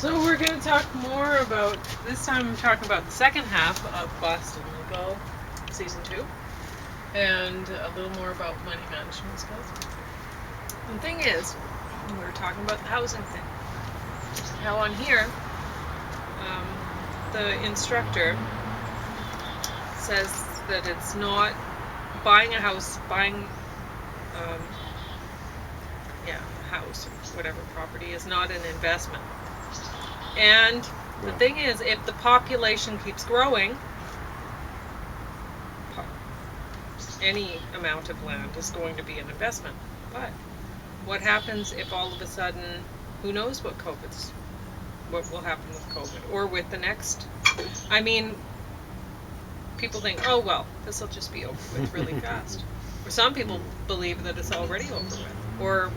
So we're going to talk more about, this time I'm talking about the second half of Boston Legal Season 2. And a little more about money management skills. The thing is, we were talking about the housing thing. How on here, the instructor says that it's not buying a house, a house or whatever property is not an investment. And the thing is, if the population keeps growing, any amount of land is going to be an investment. But what happens if all of a sudden, who knows what will happen with COVID or with the next? I mean, people think, oh well, this will just be over with really fast. Or some people believe that it's already over with, or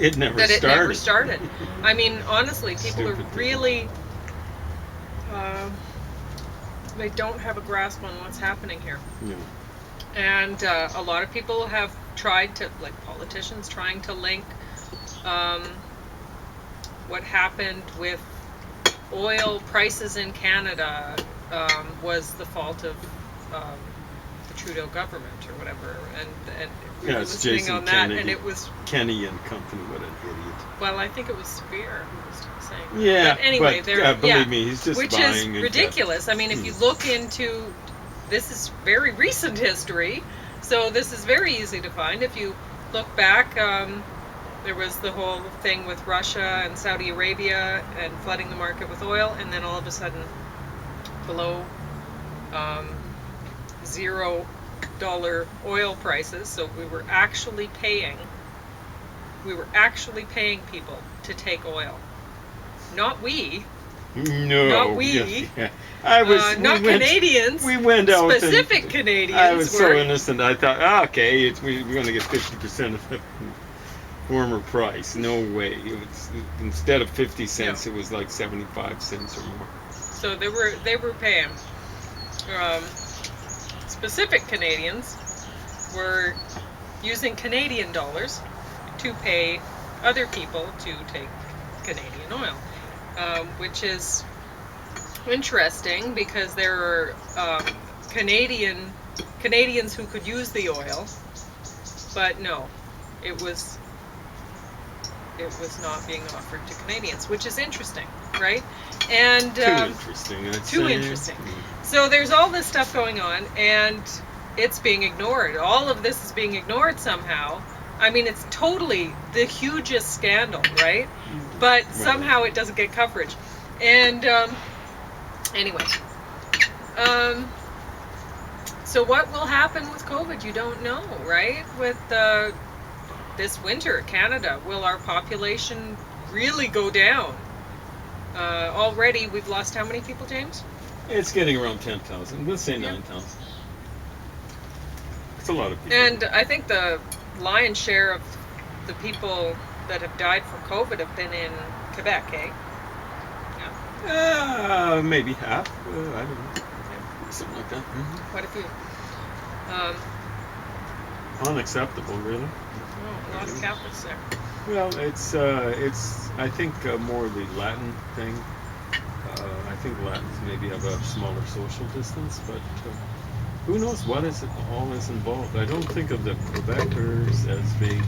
it never started. I mean, honestly, people are really they don't have a grasp on what's happening here. Yeah. And a lot of people have tried to, like politicians, trying to link what happened with oil prices in Canada was the fault of the Trudeau government or whatever. And we were listening Jason on Kennedy, that, and it was Kenny and Company. What an idiot. Well, I think it was Spear who was saying. Yeah, but anyway, believe me, he's just which buying is ridiculous. I mean, if you look into, this is very recent history, so this is very easy to find. If you look back, there was the whole thing with Russia and Saudi Arabia and flooding the market with oil, and then all of a sudden, below $0 oil prices, so we were actually paying people to take oil. Not we. No. Not we. Yeah. Canadians. We went out. Specific Canadians. I was so innocent. I thought, okay, we're going to get 50% of the former price. No way. Instead of 50 cents, it was like 75 cents or more. So they were paying. Specific Canadians were using Canadian dollars to pay other people to take Canadian oil, which is interesting because there are Canadians who could use the oil, but no, it was not being offered to Canadians, which is interesting, right? And too interesting. So there's all this stuff going on, and it's being ignored. All of this is being ignored somehow. I mean, it's totally the hugest scandal, right? But somehow it doesn't get coverage. And anyway, so what will happen with COVID? You don't know, right? With this winter, Canada, will our population really go down? Already, we've lost how many people, James? It's getting around 10,000. We'll say 9,000. It's a lot of people. And I think the lion's share of the people that have died from COVID have been in Quebec, eh? Yeah. Maybe half. I don't know. Yeah. Something like that. Mm-hmm. Quite a few. Unacceptable, really. Oh, a lot of Catholics there. Well, it's I think more the Latin thing. I think Latins maybe have a smaller social distance, but who knows what all is involved. I don't think of the Quebecers as being...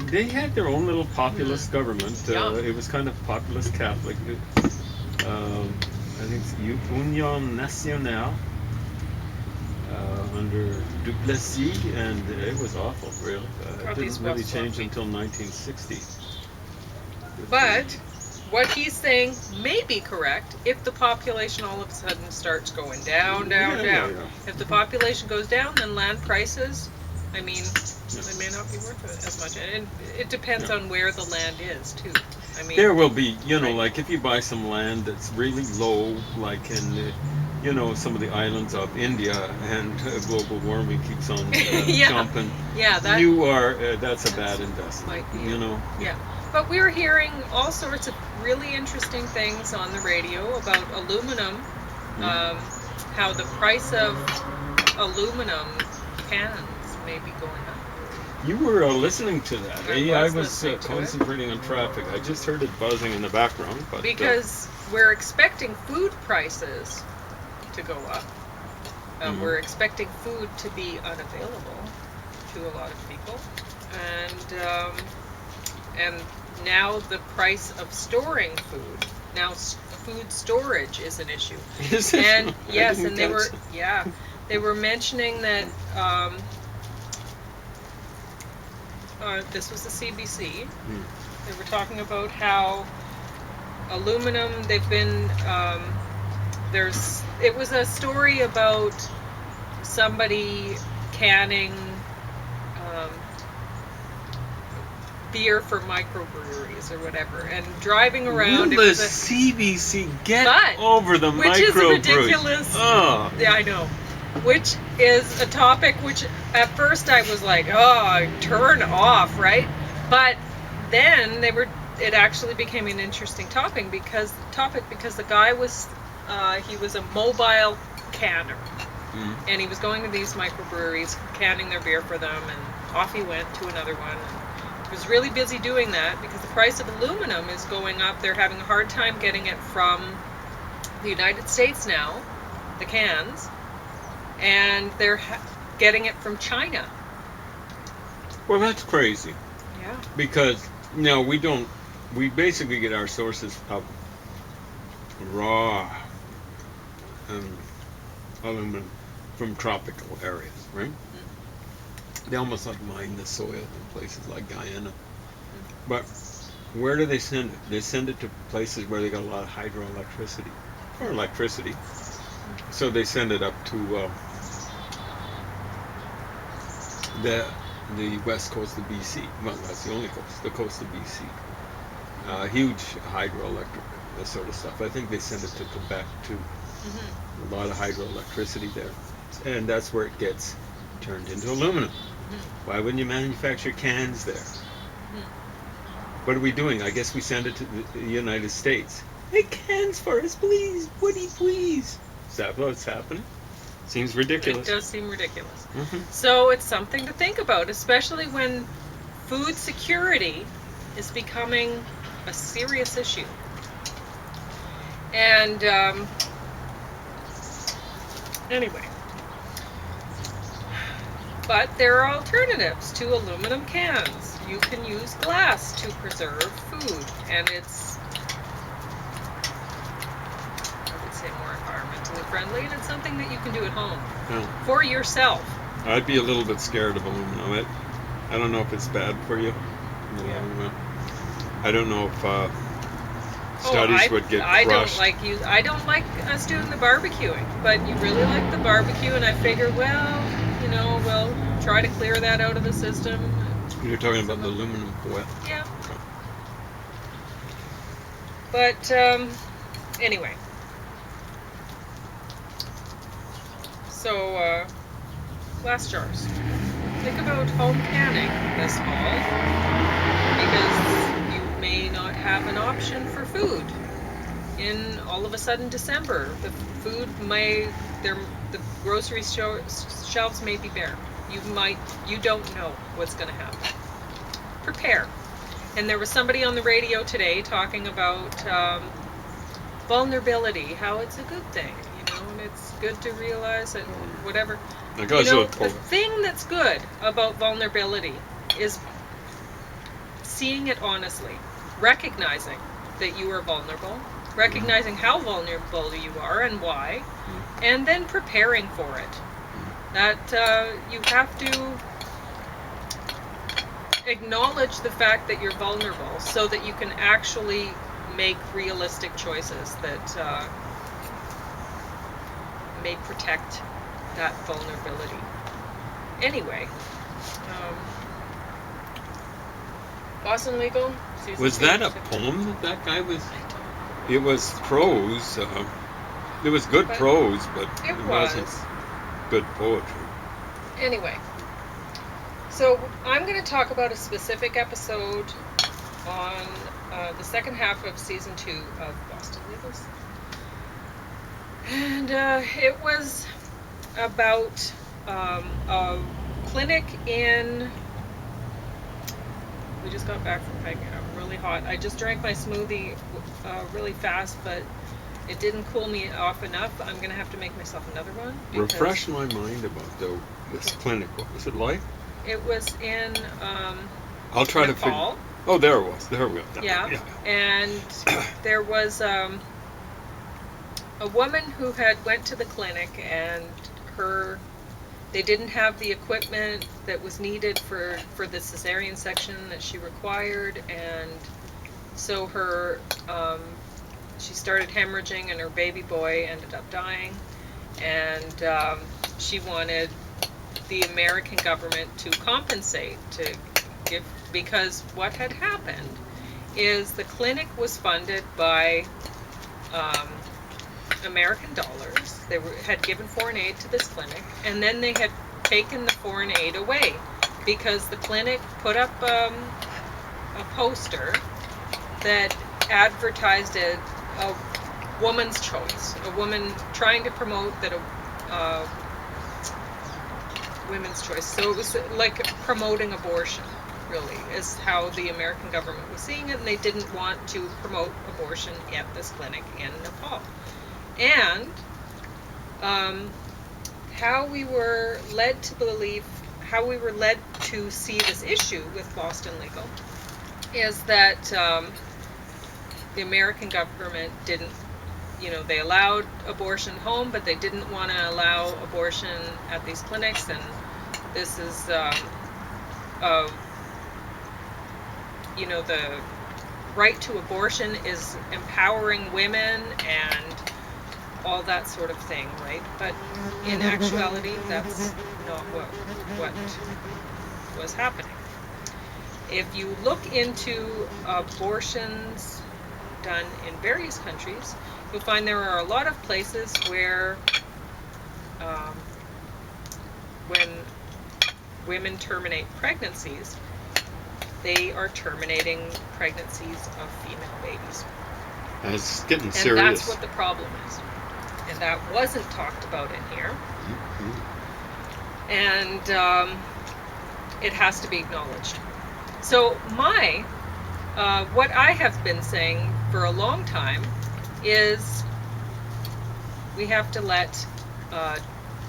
they had their own little populist government. It was kind of populist Catholic. I think it's Union Nationale under Duplessis, and it was awful, really. It didn't really change until 1960. But what he's saying may be correct if the population all of a sudden starts going down. Yeah. If the population goes down, then land prices, I mean, they may not be worth it as much. And it depends on where the land is, too. I mean, there will be, like if you buy some land that's really low, like in, some of the islands of India, and global warming keeps on jumping. Yeah, that's a bad investment. Might be. Yeah. But we're hearing all sorts of really interesting things on the radio about aluminum, how the price of aluminum cans may be going up. You were listening to that. I I was was listening to it. concentrating on traffic. I just heard it buzzing in the background. But Because we're expecting food prices to go up. Mhm. We're expecting food to be unavailable to a lot of people, and now the price of storing food. Now food storage is an issue. Is it? And I yes, didn't and they were catch they were mentioning that this was the CBC. They were talking about how aluminum. They've been it was a story about somebody canning beer for microbreweries or whatever, and driving around. Will the CBC get But- over the which is microbrewery? ridiculous. Oh. Yeah, I know. Which is a topic which at first I was like, oh, turn off, right? But then it actually became an interesting topic because the guy was he was a mobile canner. And he was going to these microbreweries, canning their beer for them, and off he went to another one. And he was really busy doing that because the price of aluminum is going up. They're having a hard time getting it from the United States now, the cans, and they're getting it from China. Well, that's crazy. Yeah. Because we basically get our sources of raw aluminum from tropical areas, right? They almost like mine the soil in places like Guyana. But where do they send it? They send it to places where they got a lot of hydroelectricity or electricity. So they send it up to the west coast of BC. Well, that's the only coast, the coast of BC. Huge hydroelectric, this sort of stuff. I think they send it to Quebec too. A lot of hydroelectricity there, and that's where it gets turned into aluminum. Why wouldn't you manufacture cans there? What are we doing? I guess we send it to the United States. Make cans for us, please. Woody, please. Is that what's happening? Seems ridiculous. It does seem ridiculous. So it's something to think about, especially when food security is becoming a serious issue. And anyway, but there are alternatives to aluminum cans. You can use glass to preserve food, and it's, I would say, more environmentally friendly, and it's something that you can do at home for yourself. I'd be a little bit scared of aluminum. I don't know if it's bad for you. I don't know if studies would get I rushed. I don't like us doing the barbecuing, but you really like the barbecue, and I figure, well, we'll try to clear that out of the system. You're talking about the aluminum foil. Yeah. But anyway, so glass jars. Think about home canning this fall, because you may not have an option for food in all of a sudden December. The grocery shelves may be bare. You don't know what's going to happen. Prepare. And there was somebody on the radio today talking about vulnerability, how it's a good thing, and it's good to realize that whatever. The thing that's good about vulnerability is seeing it honestly, recognizing that you are vulnerable, recognizing how vulnerable you are and why, and then preparing for it. That you have to acknowledge the fact that you're vulnerable so that you can actually make realistic choices that may protect that vulnerability. Anyway, Boston Legal. Was that a poem that guy was? It was prose. It was good prose, but it wasn't good poetry. Anyway, so I'm going to talk about a specific episode on the second half of season 2 of Boston Legals. And it was about a clinic in We just got back from hiking. I'm really hot. I just drank my smoothie really fast, but it didn't cool me off enough. I'm gonna have to make myself another one. Refresh my mind about this clinic. What was it like? It was in I'll try to figure. Nepal. Oh, there it was. There we go. Yeah. And there was a woman who had went to the clinic, and they didn't have the equipment that was needed for the cesarean section that she required, and so she started hemorrhaging, and her baby boy ended up dying, and she wanted the American government to compensate, to give, because what had happened is the clinic was funded by American dollars. They had given foreign aid to this clinic, and then they had taken the foreign aid away because the clinic put up a poster that advertised a woman's choice, a woman trying to promote that women's choice. So it was like promoting abortion, really, is how the American government was seeing it, and they didn't want to promote abortion at this clinic in Nepal. And how we were led to see this issue with Boston Legal is that the American government didn't, they allowed abortion home, but they didn't want to allow abortion at these clinics, and this is, the right to abortion is empowering women and all that sort of thing, right? But in actuality, that's not what was happening. If you look into abortions done in various countries, you'll find there are a lot of places where when women terminate pregnancies, they are terminating pregnancies of female babies. And it's getting serious. And that's what the problem is. And that wasn't talked about in here. Mm-hmm. And it has to be acknowledged. So what I have been saying for a long time is we have to let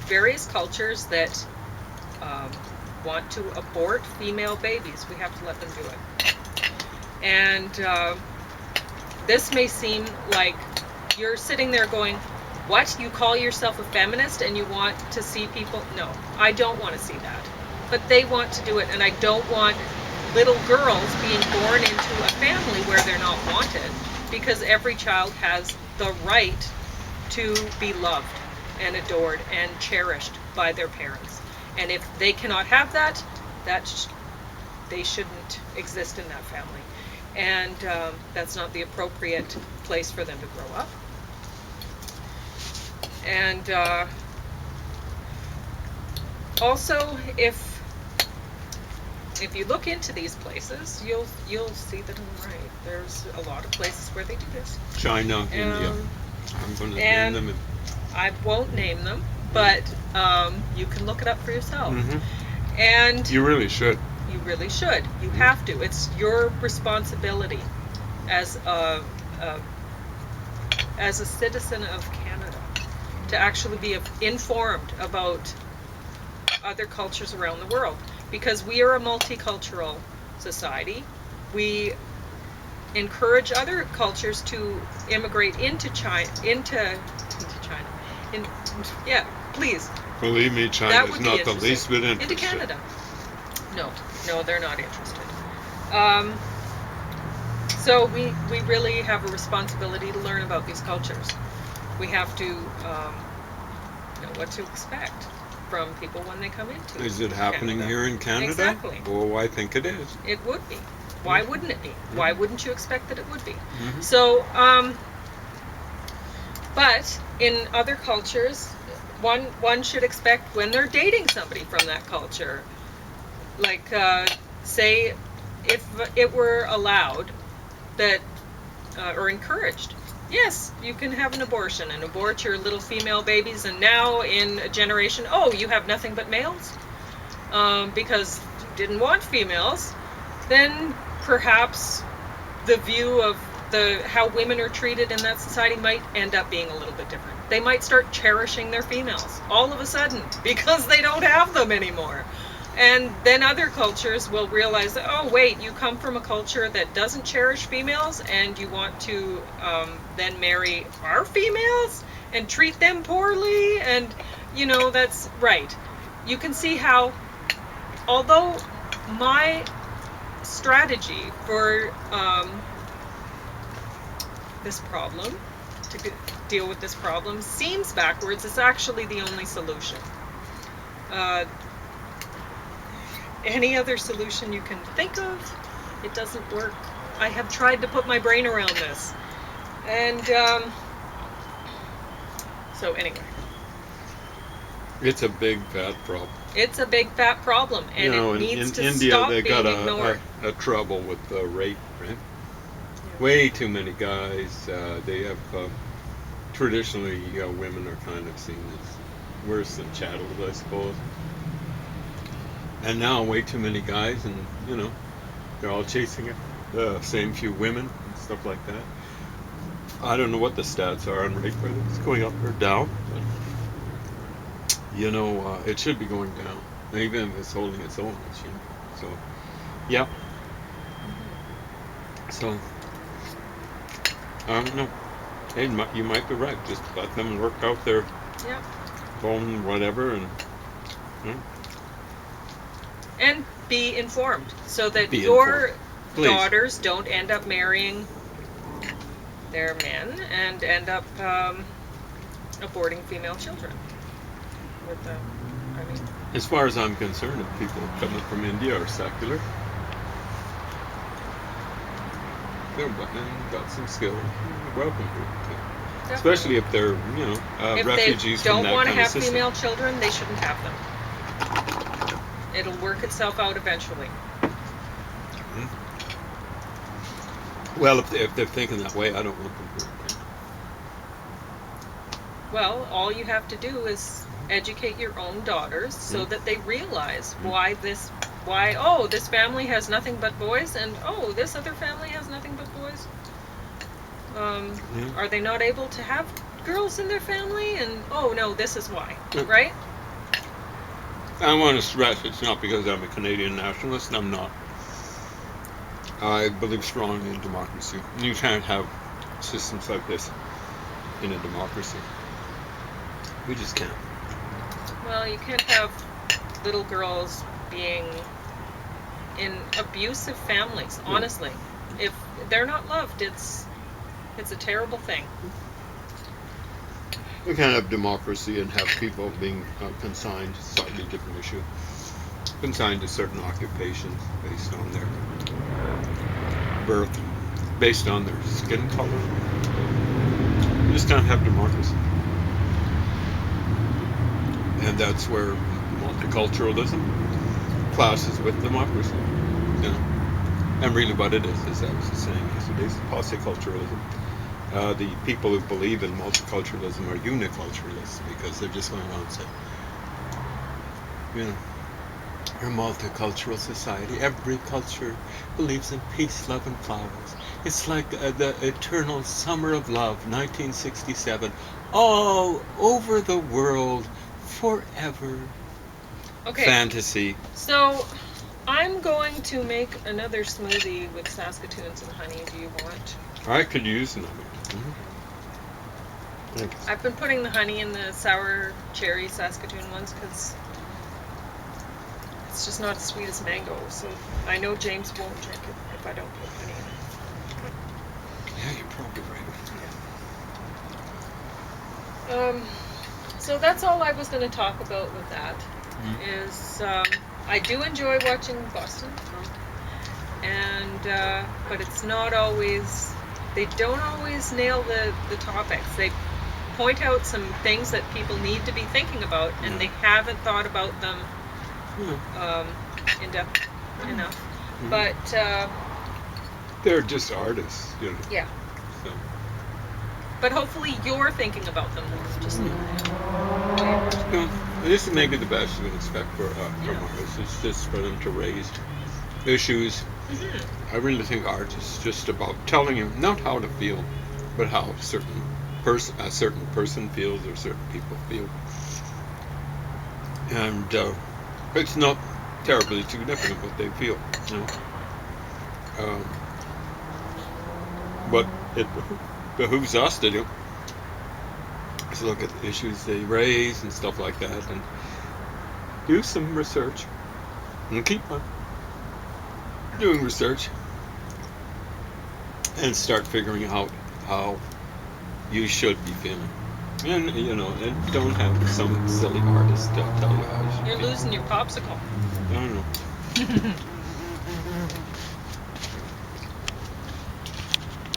various cultures that want to abort female babies, we have to let them do it. And this may seem like you're sitting there going, what? You call yourself a feminist and you want to see people? No, I don't want to see that. But they want to do it, and I don't want little girls being born into a family where they're not wanted, because every child has the right to be loved and adored and cherished by their parents. And if they cannot have that, they shouldn't exist in that family. And that's not the appropriate place for them to grow up. And also, if you look into these places, you'll see that I'm right. There's a lot of places where they do this. China, India. I'm going to name them. I won't name them, but you can look it up for yourself. Mm-hmm. And you really should. You really should. You have to. It's your responsibility as a citizen of Canada to actually be informed about other cultures around the world, because we are a multicultural society. We encourage other cultures to immigrate into China. Yeah, please. Believe me, China is not the least bit interested. Into Canada. No, they're not interested. So we really have a responsibility to learn about these cultures. We have to know what to expect from people when they come into Is it happening Canada. Here in Canada? Exactly. Oh, I think it is. It would be. Why wouldn't it be? Why wouldn't you expect that it would be? Mm-hmm. So, but in other cultures, one should expect when they're dating somebody from that culture, like say if it were allowed that or encouraged, yes, you can have an abortion and abort your little female babies, and now in a generation, you have nothing but males because you didn't want females. then perhaps the view of how women are treated in that society might end up being a little bit different. They might start cherishing their females all of a sudden because they don't have them anymore. And then other cultures will realize that, oh wait, you come from a culture that doesn't cherish females and you want to then marry our females and treat them poorly, and that's right. You can see how, although my strategy for this problem, to deal with this problem, seems backwards, it's actually the only solution. Any other solution you can think of, it doesn't work. I have tried to put my brain around this. And so anyway. It's a big fat problem. It's a big fat problem, and it needs to India, stop they being got ignored. a trouble with rape, right? Yeah. Way too many guys. They have traditionally women are kind of seen as worse than chattels, I suppose. And now way too many guys, and they're all chasing it. The same few women and stuff like that. I don't know what the stats are on rape, whether it's going up or down, but it should be going down. Even if it's holding its own, it should. So, yeah. So, I don't know. Hey, you might be right. Just let them work out their own whatever, and be informed so that Be your informed. Please. daughters don't end up marrying their men and end up aborting female children. With the, As far as I'm concerned, if people coming from India are secular, they're got some skill. Welcome to it. Especially if they're, if refugees they from don't that want to kind of have system. female children, they shouldn't have them. It'll work itself out eventually. Well, if they're thinking that way, I don't want them to. Well, all you have to do is educate your own daughters so that they realize why this family has nothing but boys, and this other family has nothing but boys. Are they not able to have girls in their family? And no, this is why, right? I want to stress it's not because I'm a Canadian nationalist. I'm not. I believe strongly in democracy. You can't have systems like this in a democracy. We just can't. Well, you can't have little girls being in abusive families, honestly. If they're not loved, it's a terrible thing. We can't have democracy and have people being consigned, slightly different issue, consigned to certain occupations based on their birth, based on their skin color. We just can't have democracy. And that's where multiculturalism clashes with democracy. And really what it is, as I was just saying yesterday, is polyculturalism. The people who believe in multiculturalism are uniculturalists because they're just going around saying, we're a multicultural society. Every culture believes in peace, love, and flowers. It's like the eternal summer of love, 1967, all over the world, forever. Okay. Fantasy. So, I'm going to make another smoothie with Saskatoons and honey. Do you want? I could use another. Thanks. I've been putting the honey in the sour cherry Saskatoon ones because it's just not as sweet as mango. So I know James won't drink it if I don't put honey in it. Yeah, you're probably right. So that's all I was going to talk about with that. Is I do enjoy watching Boston, and but it's not always. They don't always nail the topics. They point out some things that people need to be thinking about, and they haven't thought about them in depth enough. But they're just artists, yeah. So. But hopefully you're thinking about them more. Just this is maybe the best you can expect from artists. It's just for them to raise issues Mm-hmm. I really think art is just about telling you not how to feel, but how a certain person feels or certain people feel. And it's not terribly significant what they feel. You know? But it behooves us to do is look at the issues they raise and stuff like that, and do some research, and keep on doing research, and start figuring out how you should be feeling. And and don't have some silly artist tell you how you should You're feel. losing your popsicle. I don't know.